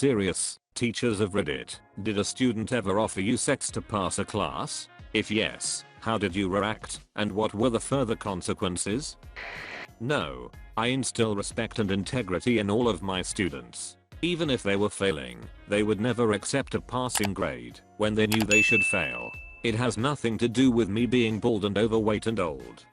serious, teachers of Reddit, did a student ever offer you sex to pass a class? If yes, how did you react, and what were the further consequences? No. I instill respect and integrity in all of my students. Even if they were failing, they would never accept a passing grade when they knew they should fail. It has nothing to do with me being bald and overweight and old.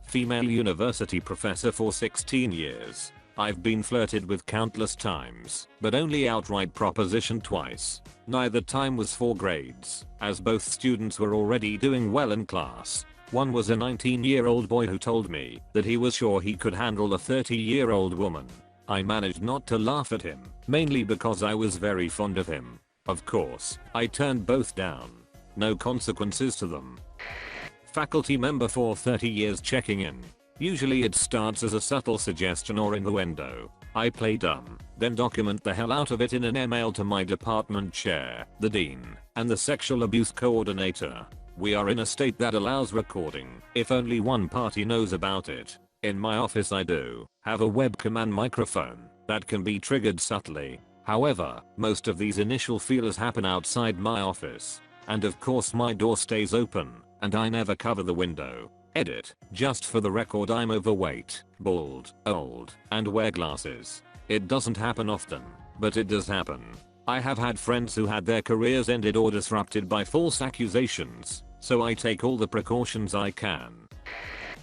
Female university professor for 16 years. I've been flirted with countless times, but only outright propositioned twice. Neither time was for grades, as both students were already doing well in class. One was a 19-year-old boy who told me that he was sure he could handle a 30-year-old woman. I managed not to laugh at him, mainly because I was very fond of him. Of course, I turned both down. No consequences to them. Faculty member for 30 years checking in. Usually it starts as a subtle suggestion or innuendo. I play dumb, then document the hell out of it in an email to my department chair, the dean, and the sexual abuse coordinator. We are in a state that allows recording if only one party knows about it. In my office I do have a webcam and microphone that can be triggered subtly. However, most of these initial feelers happen outside my office. And of course my door stays open, and I never cover the window. Edit. Just for the record, I'm overweight, bald, old, and wear glasses. It doesn't happen often, but it does happen. I have had friends who had their careers ended or disrupted by false accusations, so I take all the precautions I can.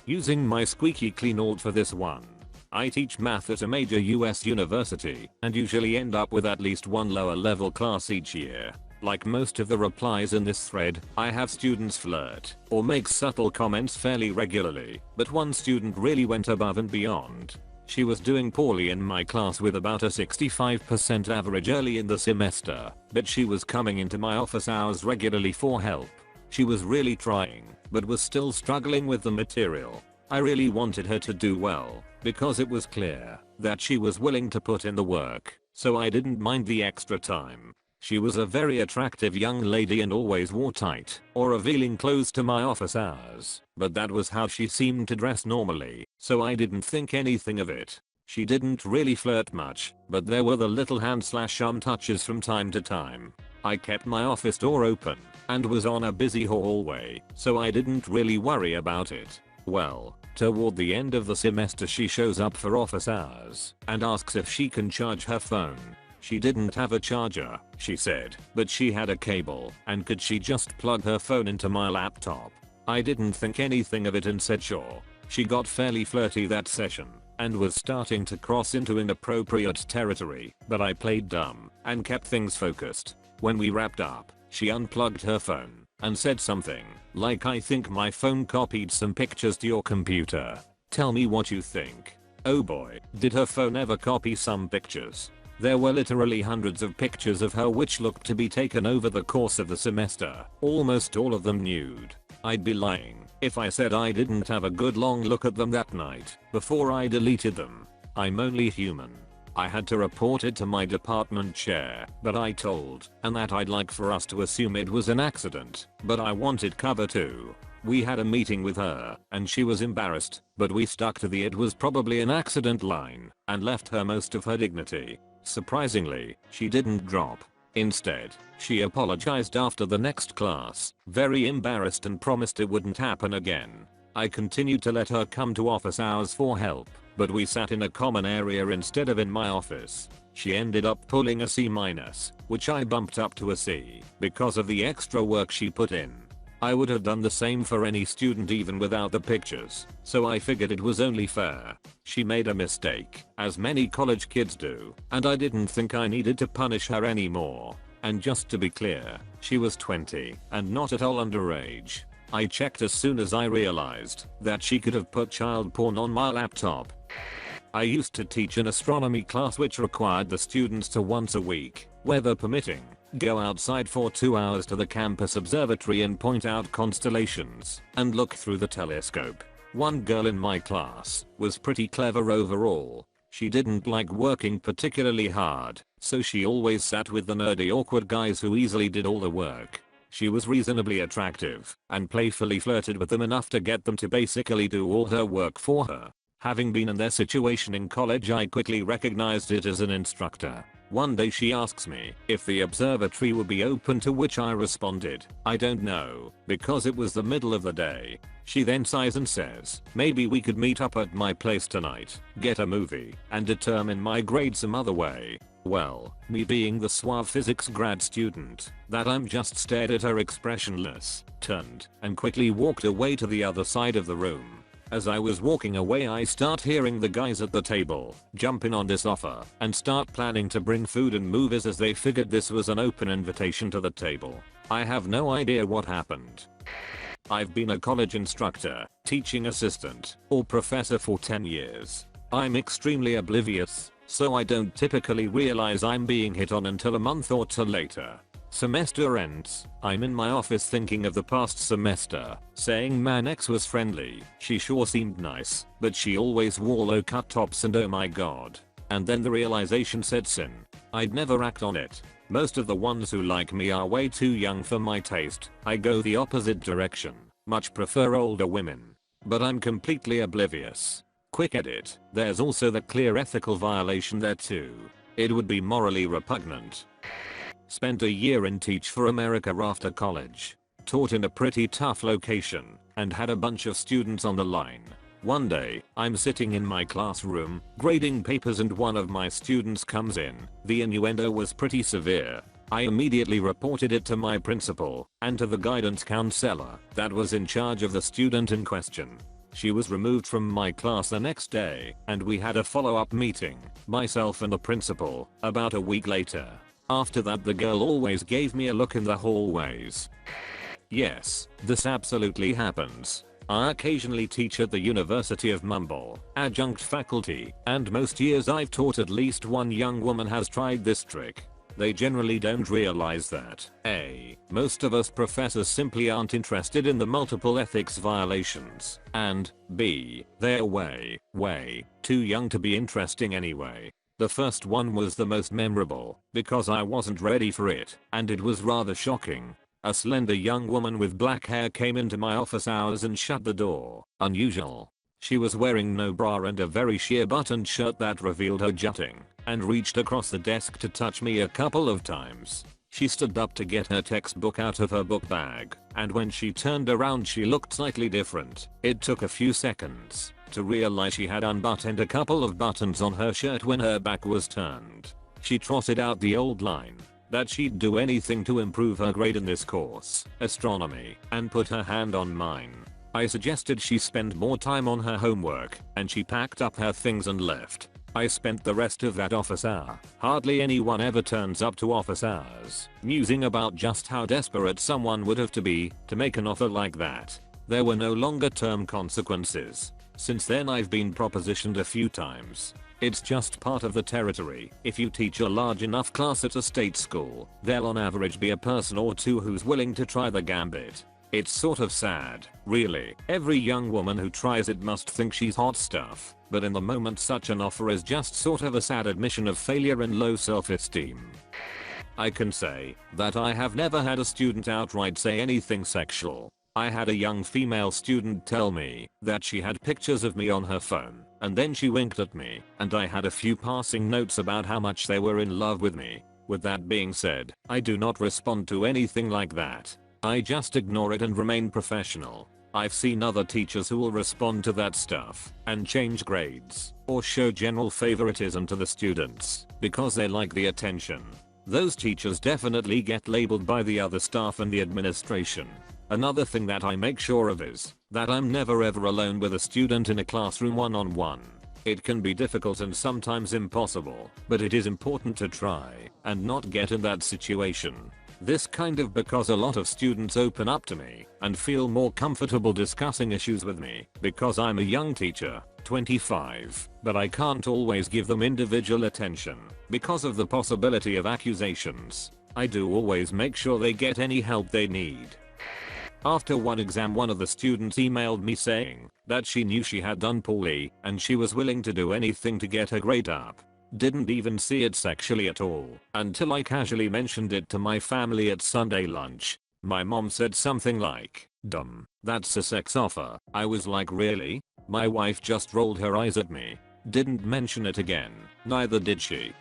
Using my squeaky clean alt for this one. I teach math at a major US university and usually end up with at least one lower level class each year. Like most of the replies in this thread, I have students flirt or make subtle comments fairly regularly, but one student really went above and beyond. She was doing poorly in my class with about a 65% average early in the semester, but she was coming into my office hours regularly for help. She was really trying, but was still struggling with the material. I really wanted her to do well, because it was clear that she was willing to put in the work, so I didn't mind the extra time. She was a very attractive young lady and always wore tight or revealing clothes to my office hours, but that was how she seemed to dress normally, so I didn't think anything of it. She didn't really flirt much, but there were the little hand/arm touches from time to time. I kept my office door open and was on a busy hallway, so I didn't really worry about it. Well, toward the end of the semester she shows up for office hours and asks if she can charge her phone. She didn't have a charger, she said, but she had a cable, and could she just plug her phone into my laptop? I didn't think anything of it and said sure. She got fairly flirty that session, and was starting to cross into inappropriate territory, but I played dumb, and kept things focused. When we wrapped up, she unplugged her phone, and said something, like I think my phone copied some pictures to your computer. Tell me what you think. Oh boy, did her phone ever copy some pictures. There were literally hundreds of pictures of her which looked to be taken over the course of the semester, almost all of them nude. I'd be lying if I said I didn't have a good long look at them that night before I deleted them. I'm only human. I had to report it to my department chair, but I told and that I'd like for us to assume it was an accident, but I wanted cover too. We had a meeting with her, and she was embarrassed, but we stuck to the "it was probably an accident" line, and left her most of her dignity. Surprisingly, she didn't drop. Instead, she apologized after the next class, very embarrassed, and promised it wouldn't happen again. I continued to let her come to office hours for help, but we sat in a common area instead of in my office. She ended up pulling a C-, which I bumped up to a C, because of the extra work she put in. I would have done the same for any student even without the pictures, so I figured it was only fair. She made a mistake, as many college kids do, and I didn't think I needed to punish her anymore. And just to be clear, she was 20 and not at all underage. I checked as soon as I realized that she could have put child porn on my laptop. I used to teach an astronomy class which required the students to once a week, weather permitting, go outside for 2 hours to the campus observatory and point out constellations and look through the telescope. One girl in my class was pretty clever overall. She didn't like working particularly hard, so she always sat with the nerdy awkward guys who easily did all the work. She was reasonably attractive and playfully flirted with them enough to get them to basically do all her work for her. Having been in their situation in college, I quickly recognized it as an instructor. One day she asks me if the observatory would be open, to which I responded, I don't know, because it was the middle of the day. She then sighs and says, maybe we could meet up at my place tonight, get a movie, and determine my grade some other way. Well, me being the suave physics grad student that I'm, just stared at her expressionless, turned, and quickly walked away to the other side of the room. As I was walking away, I start hearing the guys at the table jump in on this offer and start planning to bring food and movies, as they figured this was an open invitation to the table. I have no idea what happened. I've been a college instructor, teaching assistant, or professor for 10 years. I'm extremely oblivious, so I don't typically realize I'm being hit on until a month or two later. Semester ends, I'm in my office thinking of the past semester, saying man X was friendly, she sure seemed nice, but she always wore low cut tops and oh my god. And then the realization sets in. I'd never act on it. Most of the ones who like me are way too young for my taste. I go the opposite direction, much prefer older women. But I'm completely oblivious. Quick edit, there's also the clear ethical violation there too. It would be morally repugnant. Spent a year in Teach for America after college. Taught in a pretty tough location and had a bunch of students on the line. One day, I'm sitting in my classroom, grading papers, and one of my students comes in. The innuendo was pretty severe. I immediately reported it to my principal and to the guidance counselor that was in charge of the student in question. She was removed from my class the next day, and we had a follow-up meeting, myself and the principal, about a week later. After that, the girl always gave me a look in the hallways. Yes, this absolutely happens. I occasionally teach at the University of Mumble, adjunct faculty, and most years I've taught at least one young woman has tried this trick. They generally don't realize that A, most of us professors simply aren't interested in the multiple ethics violations, and B, they're way too young to be interesting anyway. The first one was the most memorable because I wasn't ready for it, and it was rather shocking. A slender young woman with black hair came into my office hours and shut the door. Unusual. She was wearing no bra and a very sheer buttoned shirt that revealed her jutting, and reached across the desk to touch me a couple of times. She stood up to get her textbook out of her book bag, and when she turned around she looked slightly different. It took a few seconds to realize she had unbuttoned a couple of buttons on her shirt when her back was turned. She trotted out the old line that she'd do anything to improve her grade in this course, astronomy, and put her hand on mine. I suggested she spend more time on her homework, and she packed up her things and left. I spent the rest of that office hour. Hardly anyone ever turns up to office hours, musing about just how desperate someone would have to be to make an offer like that. There were no longer term consequences. Since then I've been propositioned a few times. It's just part of the territory. If you teach a large enough class at a state school, there'll on average be a person or two who's willing to try the gambit. It's sort of sad, really. Every young woman who tries it must think she's hot stuff, but in the moment such an offer is just sort of a sad admission of failure and low self-esteem. I can say that I have never had a student outright say anything sexual. I had a young female student tell me that she had pictures of me on her phone, and then she winked at me, and I had a few passing notes about how much they were in love with me. With that being said, I do not respond to anything like that. I just ignore it and remain professional. I've seen other teachers who will respond to that stuff and change grades or show general favoritism to the students because they like the attention. Those teachers definitely get labeled by the other staff and the administration. Another thing that I make sure of is that I'm never ever alone with a student in a classroom one-on-one. It can be difficult and sometimes impossible, but it is important to try and not get in that situation. This kind of because a lot of students open up to me and feel more comfortable discussing issues with me because I'm a young teacher, 25, but I can't always give them individual attention because of the possibility of accusations. I do always make sure they get any help they need. After one exam, one of the students emailed me saying that she knew she had done poorly and she was willing to do anything to get her grade up. Didn't even see it sexually at all until I casually mentioned it to my family at Sunday lunch. My mom said something like, Dumb. That's a sex offer. I was like, really? My wife just rolled her eyes at me. Didn't mention it again. Neither did she.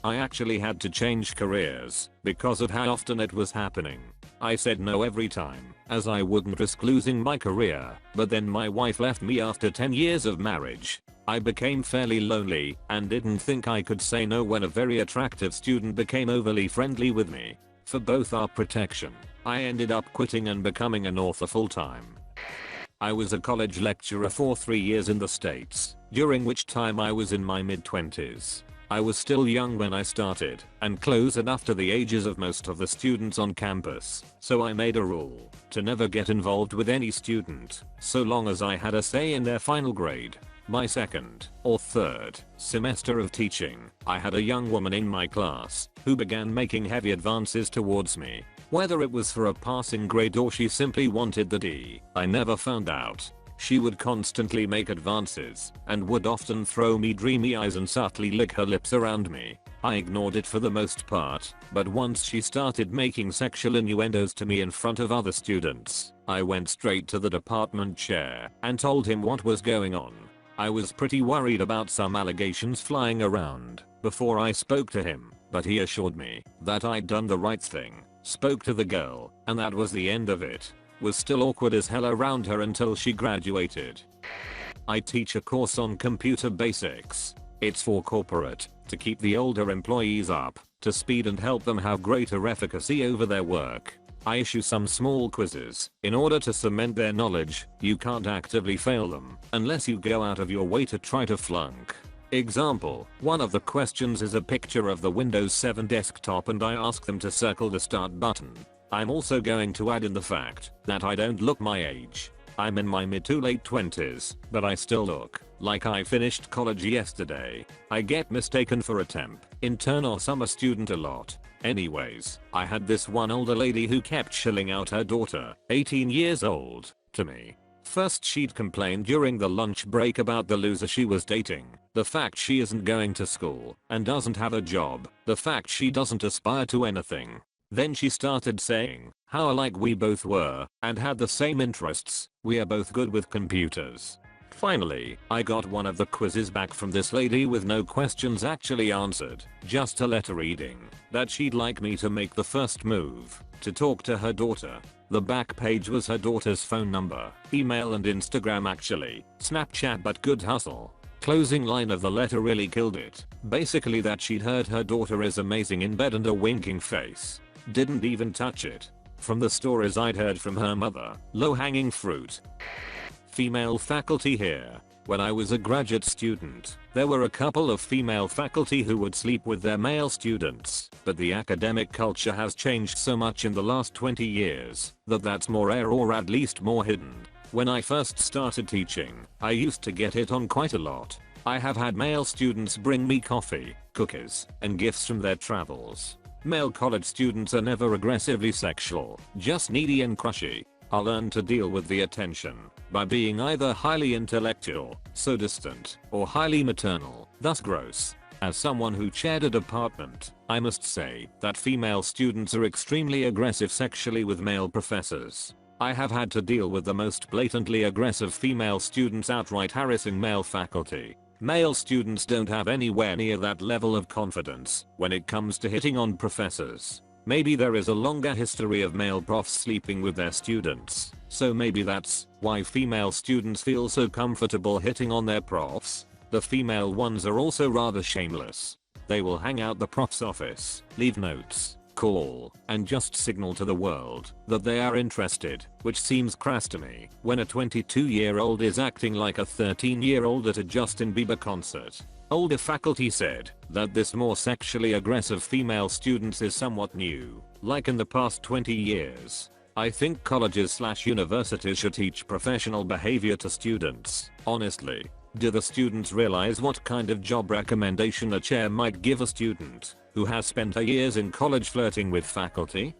I actually had to change careers because of how often it was happening. I said no every time, as I wouldn't risk losing my career, but then my wife left me after 10 years of marriage. I became fairly lonely and didn't think I could say no when a very attractive student became overly friendly with me. For both our protection, I ended up quitting and becoming an author full-time. I was a college lecturer for 3 years in the States, during which time I was in my mid-20s. I was still young when I started, and close enough to the ages of most of the students on campus, so I made a rule to never get involved with any student, so long as I had a say in their final grade. My second or third semester of teaching, I had a young woman in my class who began making heavy advances towards me. Whether it was for a passing grade or she simply wanted the D, I never found out. She would constantly make advances and would often throw me dreamy eyes and subtly lick her lips around me. I ignored it for the most part, but once she started making sexual innuendos to me in front of other students, I went straight to the department chair and told him what was going on. I was pretty worried about some allegations flying around before I spoke to him, but he assured me that I'd done the right thing, spoke to the girl, and that was the end of it. Was still awkward as hell around her until she graduated. I teach a course on computer basics. It's for corporate, to keep the older employees up to speed and help them have greater efficacy over their work. I issue some small quizzes in order to cement their knowledge. You can't actively fail them unless you go out of your way to try to flunk. Example, one of the questions is a picture of the Windows 7 desktop and I ask them to circle the start button. I'm also going to add in the fact that I don't look my age. I'm in my mid to late 20s, but I still look like I finished college yesterday. I get mistaken for a temp, intern or summer student a lot. Anyways, I had this one older lady who kept shilling out her daughter, 18 years old, to me. First she'd complained during the lunch break about the loser she was dating, the fact she isn't going to school and doesn't have a job, the fact she doesn't aspire to anything. Then she started saying how alike we both were and had the same interests. We are both good with computers. Finally, I got one of the quizzes back from this lady with no questions actually answered, just a letter reading that she'd like me to make the first move to talk to her daughter. The back page was her daughter's phone number, email and Instagram, actually Snapchat, but good hustle. Closing line of the letter really killed it. Basically that she'd heard her daughter is amazing in bed and a winking face. Didn't even touch it. From the stories I'd heard from her mother, low hanging fruit. Female faculty here. When I was a graduate student, there were a couple of female faculty who would sleep with their male students, but the academic culture has changed so much in the last 20 years that that's more rare, or at least more hidden. When I first started teaching, I used to get hit on quite a lot. I have had male students bring me coffee, cookies, and gifts from their travels. Male college students are never aggressively sexual, just needy and crushy. I learned to deal with the attention by being either highly intellectual, so distant, or highly maternal, thus gross. As someone who chaired a department, I must say that female students are extremely aggressive sexually with male professors. I have had to deal with the most blatantly aggressive female students outright harassing male faculty. Male students don't have anywhere near that level of confidence when it comes to hitting on professors. Maybe there is a longer history of male profs sleeping with their students, so maybe that's why female students feel so comfortable hitting on their profs. The female ones are also rather shameless. They will hang out the prof's office, leave notes, call, and just signal to the world that they are interested, which seems crass to me when a 22-year-old is acting like a 13-year-old at a Justin Bieber concert. Older faculty said that this more sexually aggressive female students is somewhat new, like in the past 20 years. I think colleges/universities should teach professional behavior to students. Honestly, do the students realize what kind of job recommendation a chair might give a student who has spent years in college flirting with faculty?